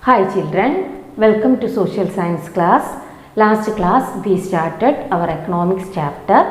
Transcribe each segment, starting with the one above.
Hi children, welcome to social science class. Last class we started our economics chapter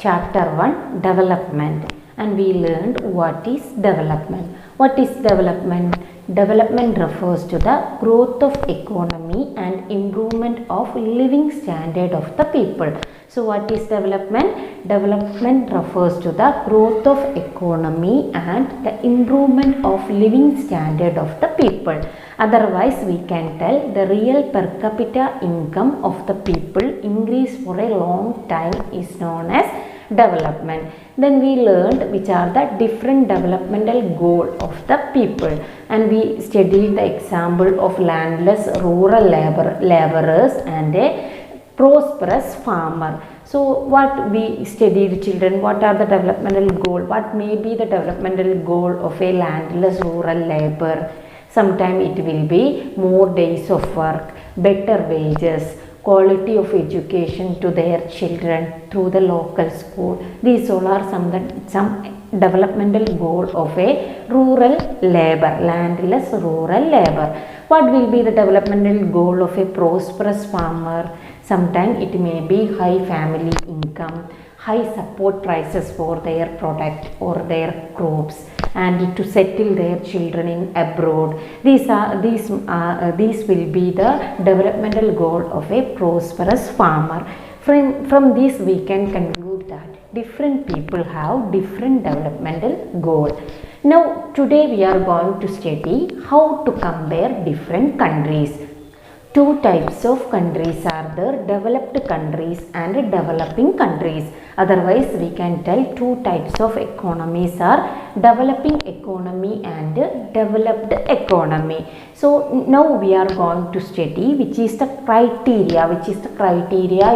1 development, and we learned what is development. What is development? Development refers to the growth of economy and improvement of living standard of the people. So what is development? Development refers to the growth of economy and the improvement of living standard of the people. Otherwise, we can tell the real per capita income of the people increase for a long time is known as development. Then we learned which are the different developmental goal of the people, and we studied the example of landless rural laborers and a prosperous farmer. So what we studied, children, what are the developmental goal? What may be the developmental goal of a landless rural laborer? Sometimes it will be more days of work, better wages, quality of education to their children through the local school. These all are some developmental goal of a rural labor, landless rural labor. What will be the developmental goal of a prosperous farmer? Sometimes it may be high family income, high support prices for their product or their crops, and to settle their children in abroad. These will be the developmental goal of a prosperous farmer. From this we can conclude that different people have different developmental goal. Now today we are going to study how to compare different countries. Two types of countries are there, developed countries and developing countries. Otherwise, we can tell two types of economies are developing economy and developed economy. So now we are going to study which is the criteria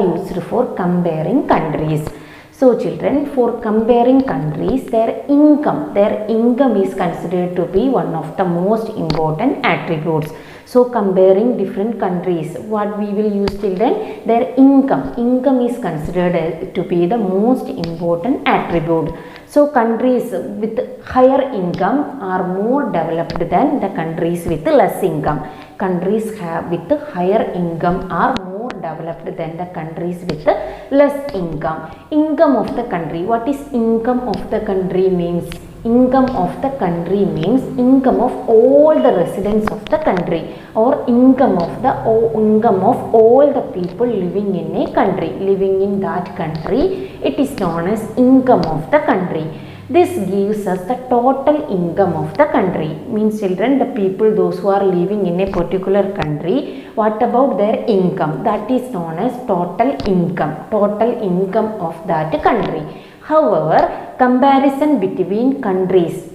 used for comparing countries. So children, for comparing countries, their income is considered to be one of the most important attributes. So comparing different countries, what we will use, children? Their income is considered to be the most important attribute. So countries with higher income are more developed than the countries with less income. Countries with higher income are more developed than the countries with less income. Income of the country. What is income of the country means? Income of the country means income of all the residents of the country, or income of all the people living in a country, living in that country. It is known as income of the country. This gives us the total income of the country. Means, children, the people, those who are living in a particular country, what about their income? That is known as total income of that country. However, comparison between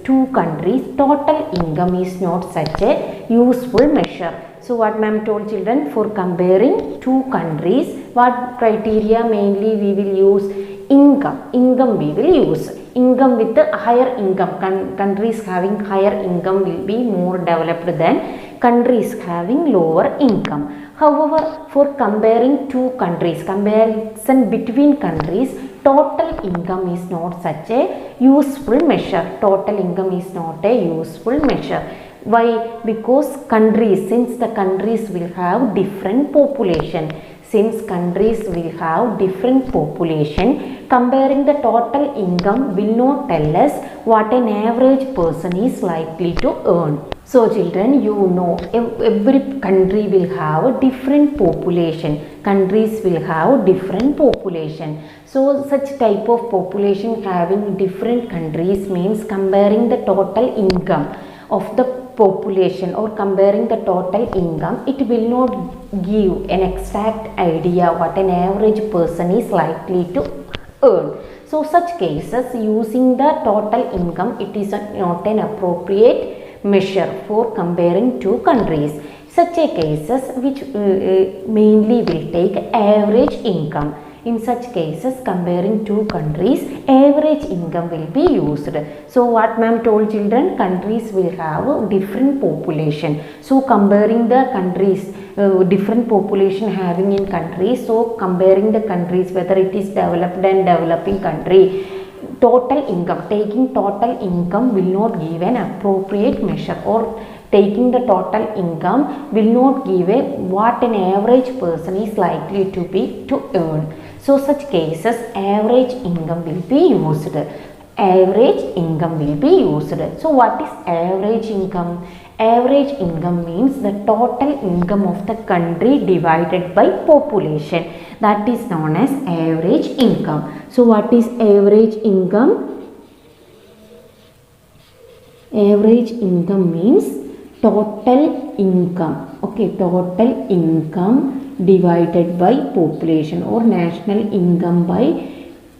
two countries, total income is not such a useful measure. So what ma'am told, children? For comparing two countries, what criteria mainly we will use? Income we will use. Income with a higher income, countries having higher income will be more developed than countries having lower income. However, for comparing two countries, comparison between countries, total income is not such a useful measure. Total income is not a useful measure. Why? Because since the countries will have different population, comparing the total income will not tell us what an average person is likely to earn. So children, you know every country will have a different population. Countries will have different population. So such type of population having different countries means comparing the total income of the population or comparing the total income, it will not give an exact idea what an average person is likely to earn. So such cases, using the total income, it is not an appropriate measure for comparing two countries. Such a cases which mainly will take average income. In such cases, comparing two countries, average income will be used. So what ma'am told, children? Countries will have different population. So comparing the countries, different population having in countries, so comparing the countries, whether it is developed and developing country, taking total income will not give an appropriate measure, or Taking the total income will not give a what an average person is likely to earn. So such cases average income will be used. Average income will be used. So what is average income? Average income means the total income of the country divided by population. That is known as average income. So what is average income? Average income means total income. Okay, total income divided by population, or national income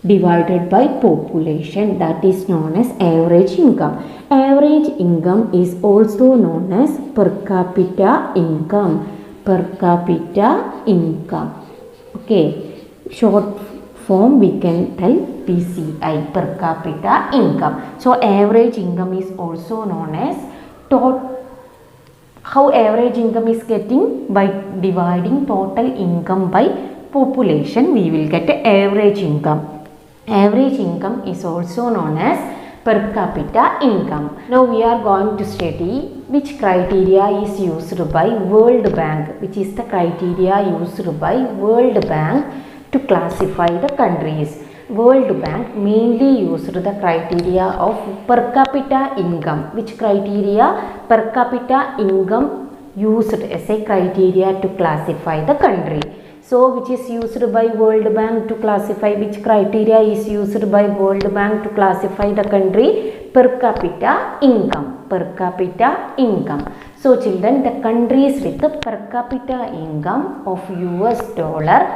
divided by population. That is known as average income. Average income is also known as per capita income. Per capita income. Okay, short form we can tell PCI, per capita income. So average income is also known as how average income is getting? By dividing total income by population, we will get average income. Average income is also known as per capita income. Now we are going to study which criteria is used by World Bank, which is the criteria used by World Bank to classify the countries. World Bank mainly used the criteria of per capita income. Which criteria? Per capita income used as a criteria to classify the country. So which is used by World Bank to classify, which criteria is used by World Bank to classify the country? Per capita income. Per capita income. So children, the countries with the per capita income of US dollar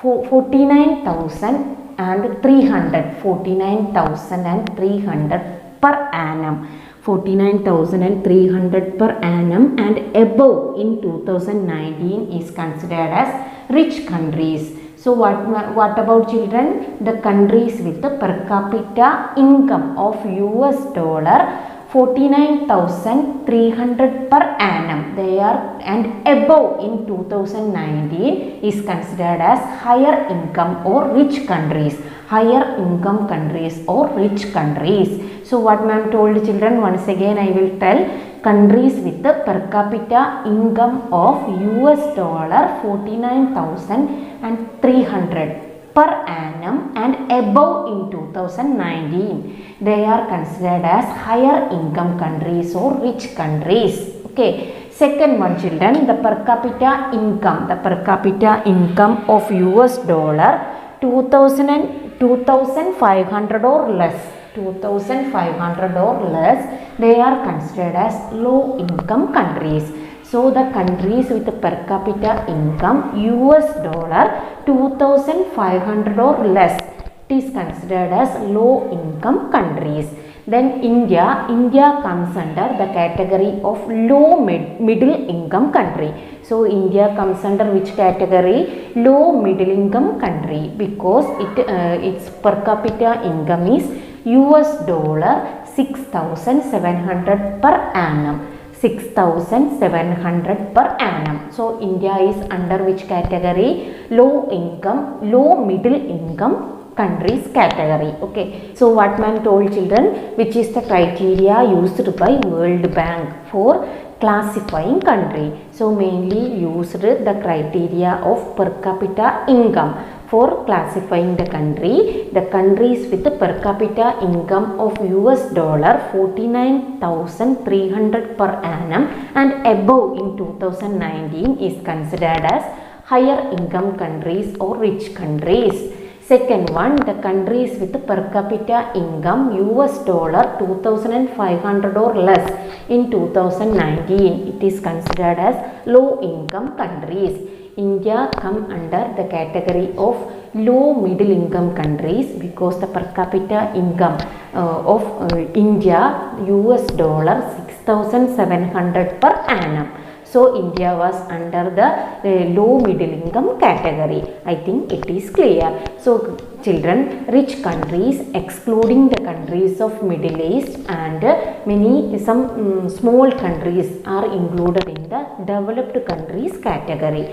49,300 per annum. 49,300 per annum and above in 2019 is considered as rich countries. So what about children? The countries with the per capita income of US dollar 49,300 per annum, they are, and above in 2019 is considered as higher income or rich countries. Higher income countries or rich countries. So what ma'am told children, once again I will tell, countries with the per capita income of US dollar 49,300 per annum and above in 2019, they are considered as higher income countries or rich countries. Okay. Second one children, the per capita income. The per capita income of US dollar 2,500 or less. 2,500 or less, they are considered as low income countries. So the countries with the per capita income US dollar 2,500 or less, it is considered as low income countries. Then India comes under the category of low middle income country. So India comes under which category? Low middle income country, because its per capita income is US dollar 6,700 per annum. 6,700 per annum. So India is under which category? Low middle income countries category. Okay. So what ma'am told children, which is the criteria used by World Bank for classifying country. So mainly used the criteria of per capita income for classifying the country. The countries with the per capita income of US dollar 49,300 per annum and above in 2019 is considered as higher income countries or rich countries. Second one, the countries with the per capita income US dollar 2,500 or less in 2019, it is considered as low income countries. India come under the category of low middle income countries because the per capita income of India US dollar 6,700 per annum. So India was under the low middle income category. I think it is clear. So children, rich countries excluding the countries of Middle East and some small countries are included in the developed countries category.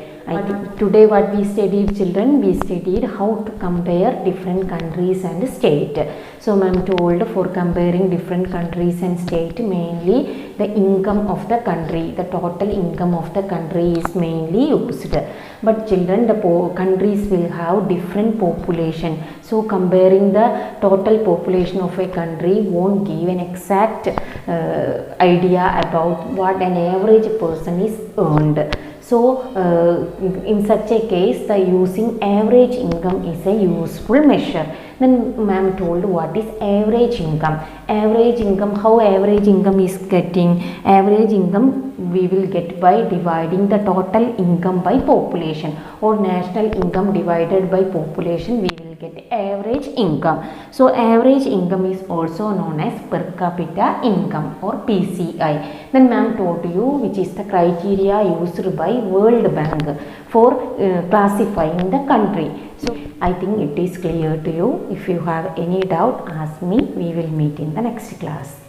Today what we studied, children, we studied how to compare different countries and state. So ma'am told for comparing different countries and state, mainly the income of the country, the total income of the country is mainly used. But children, the countries will have different population, so comparing the total population of a country won't give an exact idea about what an average person is earned. So in such a case, the using average income is a useful measure. Then ma'am told what is average income. Average income, how average income is getting? Average income we will get by dividing the total income by population, or national income divided by population, we will get average income. So average income is also known as per capita income or PCI. Then ma'am told you which is the criteria used by World Bank for classifying the country. So I think it is clear to you. If you have any doubt, ask me. We will meet in the next class.